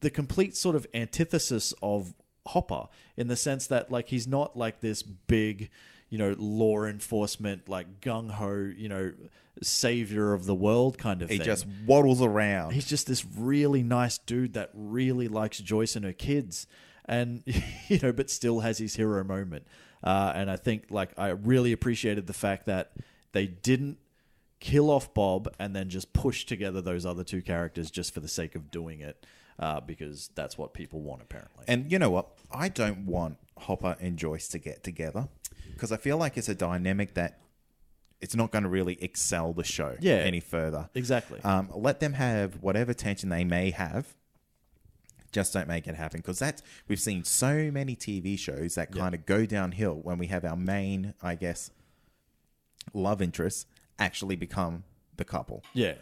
[SPEAKER 2] the complete sort of antithesis of Hopper in the sense that like he's not like this big, you know, law enforcement, like gung-ho, you know, savior of the world kind of thing.
[SPEAKER 1] He just waddles around.
[SPEAKER 2] He's just this really nice dude that really likes Joyce and her kids and, you know, but still has his hero moment. And I think, like, I really appreciated the fact that they didn't kill off Bob and then just push together those other two characters just for the sake of doing it, because that's what people want, apparently.
[SPEAKER 1] And you know what? I don't want Hopper and Joyce to get together because I feel like it's a dynamic that it's not going to really excel the show any further.
[SPEAKER 2] Exactly.
[SPEAKER 1] Let them have whatever tension they may have. Just don't make it happen because we've seen so many TV shows that kind of go downhill when we have our main, I guess, love interests actually become the couple.
[SPEAKER 2] Yeah.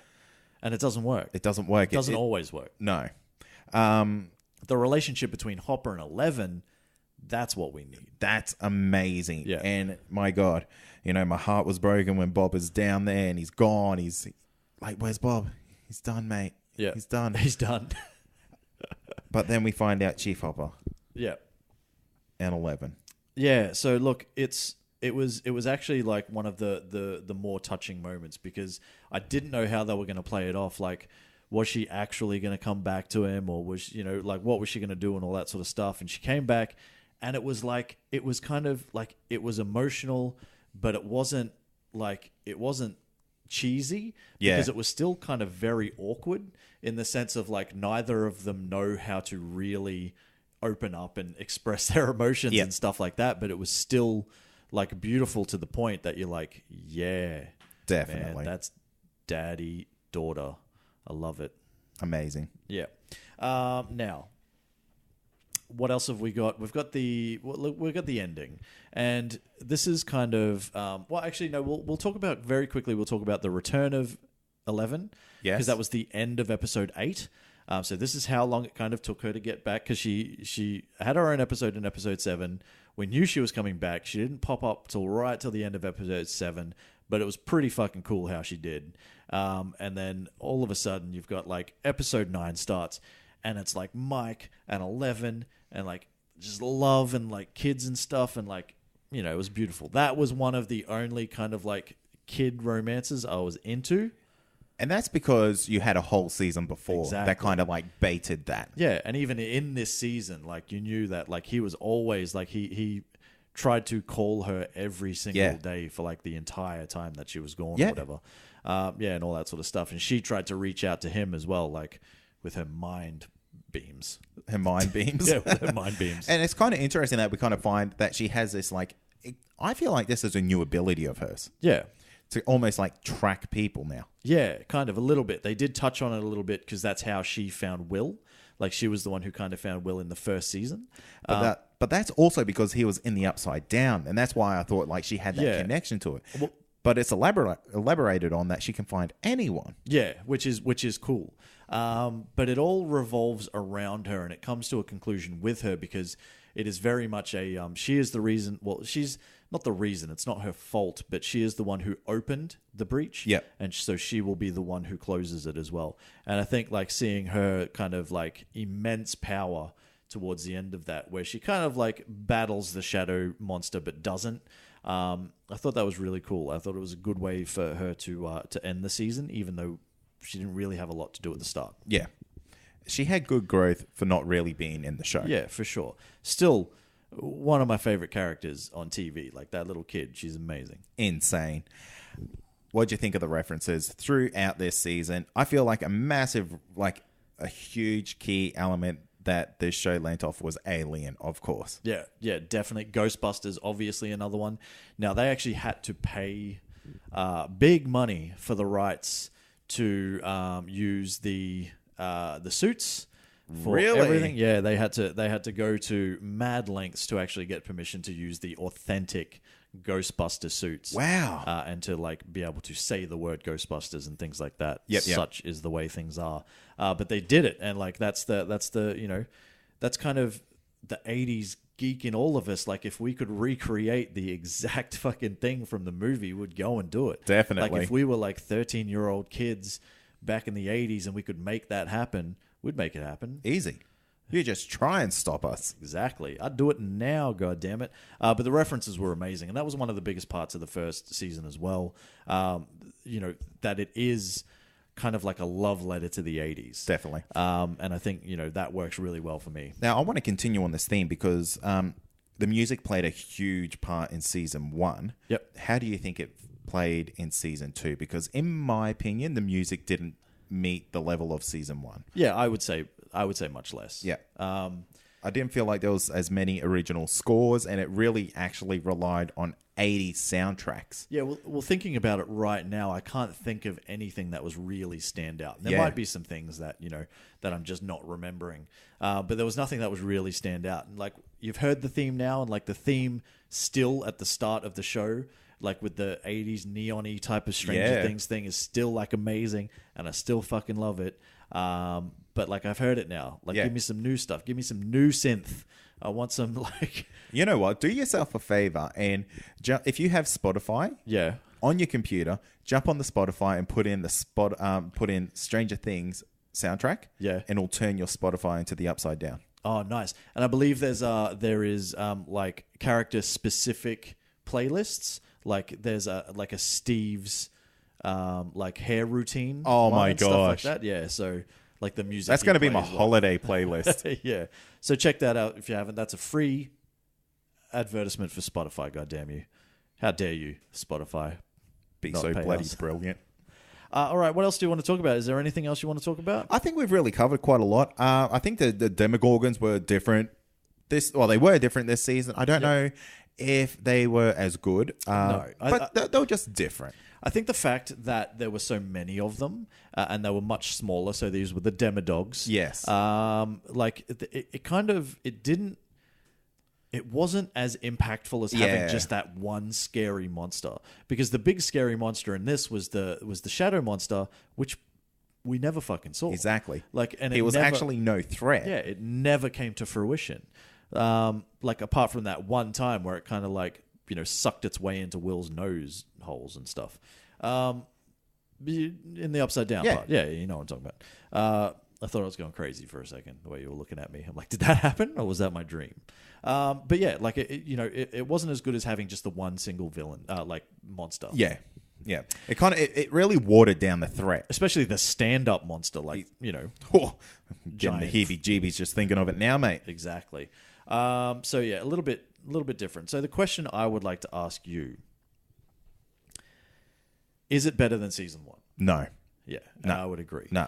[SPEAKER 2] And it doesn't work.
[SPEAKER 1] It doesn't work.
[SPEAKER 2] It doesn't always work.
[SPEAKER 1] No.
[SPEAKER 2] The relationship between Hopper and Eleven, that's what we need.
[SPEAKER 1] That's amazing.
[SPEAKER 2] Yeah.
[SPEAKER 1] And my God, you know, my heart was broken when Bob is down there and he's gone. He's like, where's Bob? He's done, mate.
[SPEAKER 2] Yeah.
[SPEAKER 1] He's done.
[SPEAKER 2] He's done.
[SPEAKER 1] But then we find out Chief Hopper.
[SPEAKER 2] Yeah.
[SPEAKER 1] And 11.
[SPEAKER 2] Yeah. So look, it was actually like one of the more touching moments because I didn't know how they were going to play it off. Like, was she actually going to come back to him, or was, you know, like what was she going to do and all that sort of stuff? And she came back, and it was kind of like it was emotional, but it wasn't cheesy because it was still kind of very awkward in the sense of like neither of them know how to really open up and express their emotions and stuff like that, but it was still like beautiful to the point that you're like, yeah,
[SPEAKER 1] definitely,
[SPEAKER 2] man, that's daddy daughter. I love it.
[SPEAKER 1] Amazing.
[SPEAKER 2] Yeah. Now, what else have we got? We've got the ending, and this is kind of well, actually, no. We'll talk about very quickly. We'll talk about the return of 11, because that was the end of episode 8. So this is how long it kind of took her to get back, because she had her own episode in episode 7. We knew she was coming back. She didn't pop up till the end of episode 7, but it was pretty fucking cool how she did. And then all of a sudden you've got like episode 9 starts, and it's like Mike and 11 and like just love and like kids and stuff, and like, you know, it was beautiful. That was one of the only kind of like kid romances I was into.
[SPEAKER 1] And that's because you had a whole season before that kind of like baited that.
[SPEAKER 2] Yeah, and even in this season, like you knew that like he was always like he tried to call her every single day for like the entire time that she was gone or whatever. And all that sort of stuff. And she tried to reach out to him as well, like with her mind beams.
[SPEAKER 1] Her mind beams?
[SPEAKER 2] Yeah, with her mind beams.
[SPEAKER 1] And it's kind of interesting that we kind of find that she has this like, I feel like this is a new ability of hers.
[SPEAKER 2] Yeah.
[SPEAKER 1] To almost like track people now.
[SPEAKER 2] Yeah, kind of a little bit. They did touch on it a little bit because that's how she found Will. Like she was the one who kind of found Will in the first season.
[SPEAKER 1] But that's also because he was in the Upside Down, and that's why I thought like she had that connection to it. Well, but it's elaborated on that she can find anyone.
[SPEAKER 2] Yeah, which is cool. But it all revolves around her, and it comes to a conclusion with her because it is very much a she is the reason. Well, she's not the reason. It's not her fault, but she is the one who opened the breach.
[SPEAKER 1] Yeah,
[SPEAKER 2] and so she will be the one who closes it as well. And I think like seeing her kind of like immense power towards the end of that, where she kind of like battles the shadow monster but doesn't. I thought that was really cool. I thought it was a good way for her to end the season, even though she didn't really have a lot to do at the start.
[SPEAKER 1] Yeah. She had good growth for not really being in the show.
[SPEAKER 2] Yeah, for sure. Still, one of my favorite characters on TV. Like that little kid. She's amazing.
[SPEAKER 1] Insane. What'd you think of the references throughout this season? I feel like a massive, like a huge key element that this show lent off was Alien, of course.
[SPEAKER 2] Yeah, definitely. Ghostbusters, obviously, another one. Now, they actually had to pay big money for the rights to use the suits for
[SPEAKER 1] Really?
[SPEAKER 2] everything. Yeah, they had to go to mad lengths to actually get permission to use the authentic Ghostbuster suits.
[SPEAKER 1] Wow.
[SPEAKER 2] And to like be able to say the word Ghostbusters and things like that.
[SPEAKER 1] Yep.
[SPEAKER 2] Such is the way things are. But they did it, and like that's kind of the 80s geek in all of us. Like, if we could recreate the exact fucking thing from the movie, we'd go and do it.
[SPEAKER 1] Definitely.
[SPEAKER 2] Like, if we were like 13-year-old kids back in the 80s and we could make that happen, we'd make it happen.
[SPEAKER 1] Easy. You just try and stop us.
[SPEAKER 2] Exactly. I'd do it now, God damn it. But the references were amazing, and that was one of the biggest parts of the first season as well. That it is kind of like a love letter to the 80s.
[SPEAKER 1] Definitely.
[SPEAKER 2] And I think, that works really well for me.
[SPEAKER 1] Now, I want to continue on this theme because the music played a huge part in season 1.
[SPEAKER 2] Yep.
[SPEAKER 1] How do you think it played in season 2? Because in my opinion, the music didn't meet the level of season 1.
[SPEAKER 2] Yeah, I would say much less.
[SPEAKER 1] Yeah. I didn't feel like there was as many original scores, and it really actually relied on 80s soundtracks.
[SPEAKER 2] Yeah, well, thinking about it right now, I can't think of anything that was really stand out. There might be some things that, that I'm just not remembering. But there was nothing that was really stand out. And like, you've heard the theme now, and like the theme still at the start of the show, like with the 80s neon-y type of Stranger Things thing, is still like amazing, and I still fucking love it. But like, I've heard it now. Like, give me some new stuff. Give me some new synth. I want some like...
[SPEAKER 1] You know what? Do yourself a favor, and if you have Spotify, on your computer, jump on the Spotify and put in Stranger Things soundtrack, and it'll turn your Spotify into the upside down.
[SPEAKER 2] Oh, nice. And I believe there is like character specific playlists. Like, there's a Steve's like hair routine.
[SPEAKER 1] Oh my
[SPEAKER 2] and stuff like
[SPEAKER 1] gosh.
[SPEAKER 2] that. Yeah, so like the music.
[SPEAKER 1] That's going to be my holiday playlist.
[SPEAKER 2] Yeah. So check that out if you haven't. That's a free advertisement for Spotify, goddamn you. How dare you, Spotify.
[SPEAKER 1] Be
[SPEAKER 2] not
[SPEAKER 1] so
[SPEAKER 2] pay
[SPEAKER 1] bloody
[SPEAKER 2] us.
[SPEAKER 1] brilliant.
[SPEAKER 2] All right, what else do you want to talk about? Is there anything else you want to talk about?
[SPEAKER 1] I think we've really covered quite a lot. I think the Demogorgons were different. They were different this season. I don't know if they were as good.
[SPEAKER 2] No.
[SPEAKER 1] But they were just different.
[SPEAKER 2] I think the fact that there were so many of them and they were much smaller, so these were the Demodogs.
[SPEAKER 1] Yes.
[SPEAKER 2] It wasn't as impactful as having just that one scary monster, because the big scary monster in this was the shadow monster, which we never fucking saw.
[SPEAKER 1] Exactly.
[SPEAKER 2] And
[SPEAKER 1] it was actually no threat.
[SPEAKER 2] Yeah, it never came to fruition. Apart from that one time where it kind of sucked its way into Will's nose holes and stuff. In the upside down part. Yeah, you know what I'm talking about. I thought I was going crazy for a second, the way you were looking at me. I'm like, did that happen, or was that my dream? But yeah, it wasn't as good as having just the one single villain, monster.
[SPEAKER 1] Yeah. Yeah. It really watered down the threat.
[SPEAKER 2] Especially the stand-up monster,
[SPEAKER 1] getting
[SPEAKER 2] giant.
[SPEAKER 1] the heebie-jeebies just thinking of it now, mate.
[SPEAKER 2] Exactly. So yeah, a little bit different. So the question I would like to ask you, is it better than season 1?
[SPEAKER 1] No.
[SPEAKER 2] Yeah,
[SPEAKER 1] no.
[SPEAKER 2] I would agree.
[SPEAKER 1] No.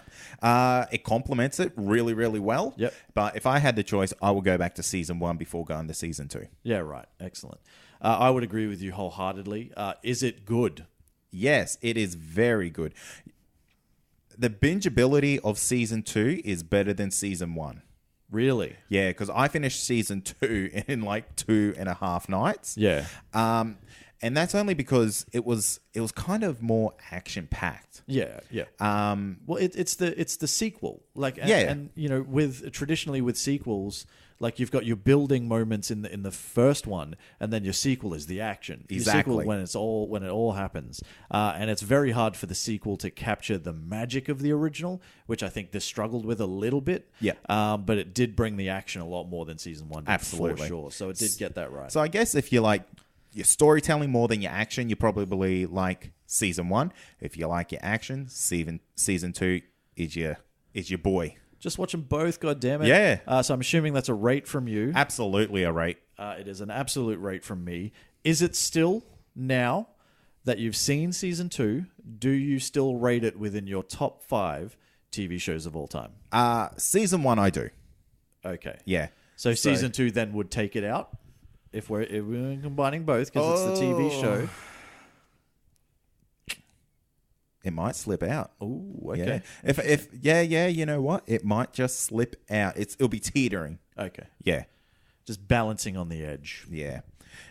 [SPEAKER 1] It complements it really, really well.
[SPEAKER 2] Yep.
[SPEAKER 1] But if I had the choice, I would go back to season 1 before going to season 2.
[SPEAKER 2] Yeah, right. Excellent. I would agree with you wholeheartedly. Is it good?
[SPEAKER 1] Yes, it is very good. The bingeability of season 2 is better than season 1.
[SPEAKER 2] Really?
[SPEAKER 1] Yeah, because I finished season 2 in 2.5 nights.
[SPEAKER 2] Yeah.
[SPEAKER 1] And that's only because it was kind of more action packed.
[SPEAKER 2] Yeah, yeah. Well, it's the sequel. Traditionally with sequels, you've got your building moments in the first one, and then your sequel is the action.
[SPEAKER 1] Exactly.
[SPEAKER 2] Your sequel when it all happens, and it's very hard for the sequel to capture the magic of the original, which I think this struggled with a little bit.
[SPEAKER 1] Yeah.
[SPEAKER 2] But it did bring the action a lot more than season 1 did.
[SPEAKER 1] Absolutely.
[SPEAKER 2] For sure. So it did get that right.
[SPEAKER 1] So I guess if you like your storytelling more than your action, you probably like season 1. If you like your action, season 2 is your boy.
[SPEAKER 2] Just watch them both, goddammit.
[SPEAKER 1] Yeah.
[SPEAKER 2] So I'm assuming that's a rate from you.
[SPEAKER 1] Absolutely a rate.
[SPEAKER 2] It is an absolute rate from me. Is it still, now that you've seen season 2, do you still rate it within your top 5 TV shows of all time?
[SPEAKER 1] Season 1 I do.
[SPEAKER 2] Okay.
[SPEAKER 1] Yeah.
[SPEAKER 2] So season 2 then would take it out if we're combining both because it's the TV show.
[SPEAKER 1] It might slip out.
[SPEAKER 2] Oh, okay.
[SPEAKER 1] Yeah. If you know what? It might just slip out. It'll be teetering.
[SPEAKER 2] Okay.
[SPEAKER 1] Yeah.
[SPEAKER 2] Just balancing on the edge.
[SPEAKER 1] Yeah.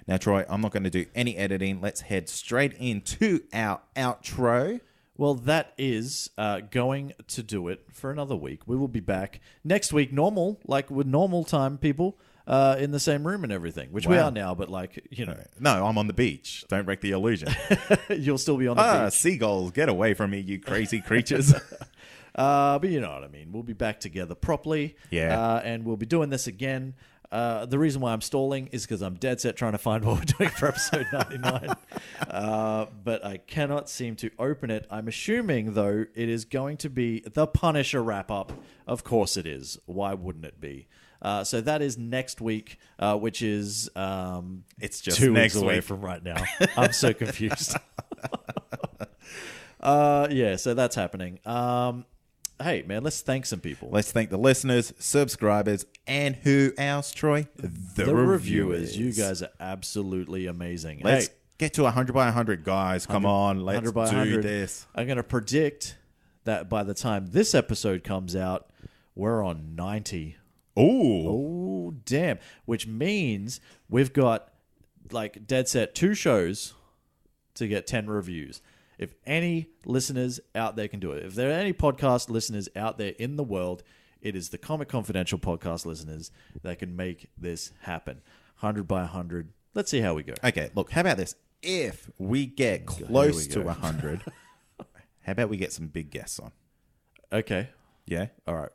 [SPEAKER 1] Now, Troy, I'm not going to do any editing. Let's head straight into our outro.
[SPEAKER 2] Well, that is going to do it for another week. We will be back next week, normal, like with normal time, people, in the same room and everything, which we are now, but like, you know.
[SPEAKER 1] No, I'm on the beach. Don't wreck the illusion.
[SPEAKER 2] You'll still be on the beach.
[SPEAKER 1] Seagulls, get away from me, you crazy creatures.
[SPEAKER 2] But you know what I mean. We'll be back together properly.
[SPEAKER 1] Yeah.
[SPEAKER 2] And we'll be doing this again. The reason why I'm stalling is because I'm dead set trying to find what we're doing for episode 99. But I cannot seem to open it. I'm assuming, though, it is going to be the Punisher wrap-up. Of course it is. Why wouldn't it be? So that is next week, which is
[SPEAKER 1] It's just
[SPEAKER 2] 2
[SPEAKER 1] next
[SPEAKER 2] weeks away
[SPEAKER 1] week.
[SPEAKER 2] from right now. I'm so confused. Yeah, so that's happening. Hey, man, let's thank some people.
[SPEAKER 1] Let's thank the listeners, subscribers, and who else, Troy?
[SPEAKER 2] The reviewers. You guys are absolutely amazing.
[SPEAKER 1] Let's
[SPEAKER 2] hey,
[SPEAKER 1] get to 100 by 100, guys. Come on, let's
[SPEAKER 2] 100 by
[SPEAKER 1] do
[SPEAKER 2] 100.
[SPEAKER 1] this.
[SPEAKER 2] I'm going to predict that by the time this episode comes out, we're on 90.
[SPEAKER 1] Ooh.
[SPEAKER 2] Oh, damn. Which means we've got, like, dead set 2 shows to get 10 reviews. If any listeners out there can do it, if there are any podcast listeners out there in the world, it is the Comic Confidential podcast listeners that can make this happen. 100 by 100. Let's see how we go.
[SPEAKER 1] Okay, look, how about this? If we get close
[SPEAKER 2] we
[SPEAKER 1] to
[SPEAKER 2] go.
[SPEAKER 1] 100, how about we get some big guests on?
[SPEAKER 2] Okay.
[SPEAKER 1] Yeah?
[SPEAKER 2] All right.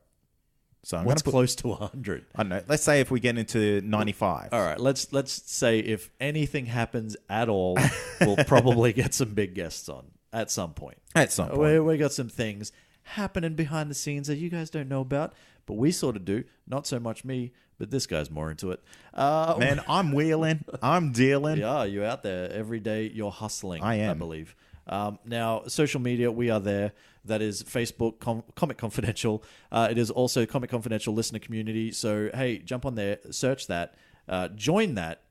[SPEAKER 1] So I'm going
[SPEAKER 2] What's
[SPEAKER 1] to put,
[SPEAKER 2] close to 100?
[SPEAKER 1] I don't know, let's say if we get into 95.
[SPEAKER 2] All right. Let's say if anything happens at all, we'll probably get some big guests on at some point.
[SPEAKER 1] At some point.
[SPEAKER 2] We got some things happening behind the scenes that you guys don't know about, but we sort of do. Not so much me, but this guy's more into it.
[SPEAKER 1] Man, I'm wheeling. I'm dealing.
[SPEAKER 2] Yeah, you're out there every day. You're hustling.
[SPEAKER 1] I am.
[SPEAKER 2] I believe. Now, social media, we are there. That is Facebook, Comic Confidential. It is also Comic Confidential listener community. So, hey, jump on there, search that, join that,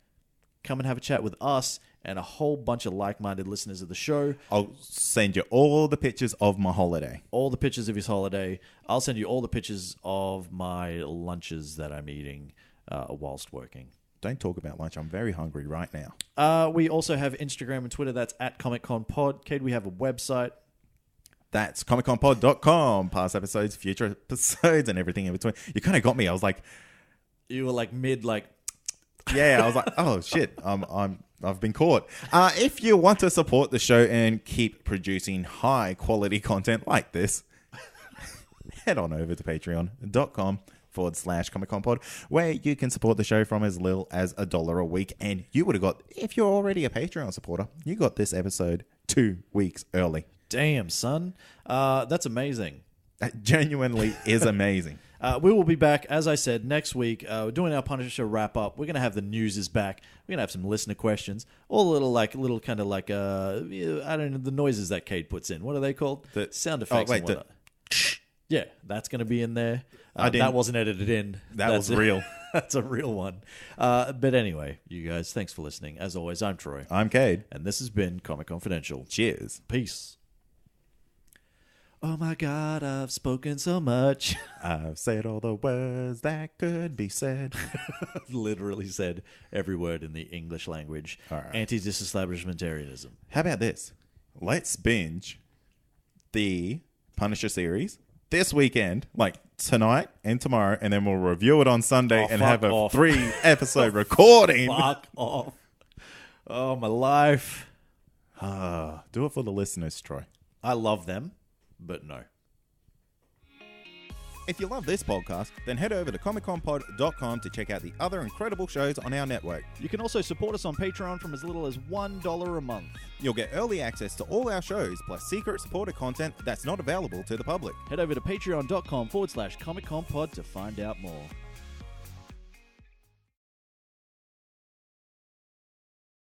[SPEAKER 2] come and have a chat with us and a whole bunch of like-minded listeners of the show.
[SPEAKER 1] I'll send you all the pictures of my holiday.
[SPEAKER 2] All the pictures of his holiday. I'll send you all the pictures of my lunches that I'm eating whilst working.
[SPEAKER 1] Don't talk about lunch. I'm very hungry right now.
[SPEAKER 2] We also have Instagram and Twitter. That's at ComicConPod. Cade, we have a website.
[SPEAKER 1] That's comicconpod.com. Past episodes, future episodes, and everything in between. You kind of got me. I was like...
[SPEAKER 2] You were like mid, like...
[SPEAKER 1] Yeah, I was like, oh, shit. I've been caught. If you want to support the show and keep producing high-quality content like this, head on over to patreon.com/ComicConPod, where you can support the show from as little as $1 a week. And you would have got, if you're already a Patreon supporter, you got this episode 2 weeks early.
[SPEAKER 2] Damn, son. That's amazing.
[SPEAKER 1] That genuinely is amazing.
[SPEAKER 2] We will be back, as I said, next week. We're doing our Punisher wrap-up. We're going to have the news is back. We're going to have some listener questions. All little kind of like, I don't know, the noises that Cade puts in. What are they called?
[SPEAKER 1] The
[SPEAKER 2] sound effects.
[SPEAKER 1] Oh, wait,
[SPEAKER 2] and whatnot. Yeah, that's going to be in there.
[SPEAKER 1] I didn't-
[SPEAKER 2] that wasn't edited in.
[SPEAKER 1] That's was real.
[SPEAKER 2] That's a real one. But anyway, you guys, thanks for listening. As always, I'm Troy.
[SPEAKER 1] I'm Cade.
[SPEAKER 2] And this has been Comic Confidential.
[SPEAKER 1] Cheers.
[SPEAKER 2] Peace. Oh my God, I've spoken so much.
[SPEAKER 1] I've said all the words that could be said.
[SPEAKER 2] Literally said every word in the English language.
[SPEAKER 1] All right.
[SPEAKER 2] Anti-disestablishmentarianism.
[SPEAKER 1] How about this? Let's binge the Punisher series this weekend, like tonight and tomorrow, and then we'll review it on Sunday and have a 3-episode recording.
[SPEAKER 2] Fuck off. Oh, my life.
[SPEAKER 1] Do it for the listeners, Troy.
[SPEAKER 2] I love them, but no.
[SPEAKER 1] If you love this podcast, then head over to comicconpod.com to check out the other incredible shows on our network.
[SPEAKER 2] You can also support us on Patreon from as little as $1 a month.
[SPEAKER 1] You'll get early access to all our shows, plus secret supporter content that's not available to the public.
[SPEAKER 2] Head over to patreon.com/ComicConPod to find out more.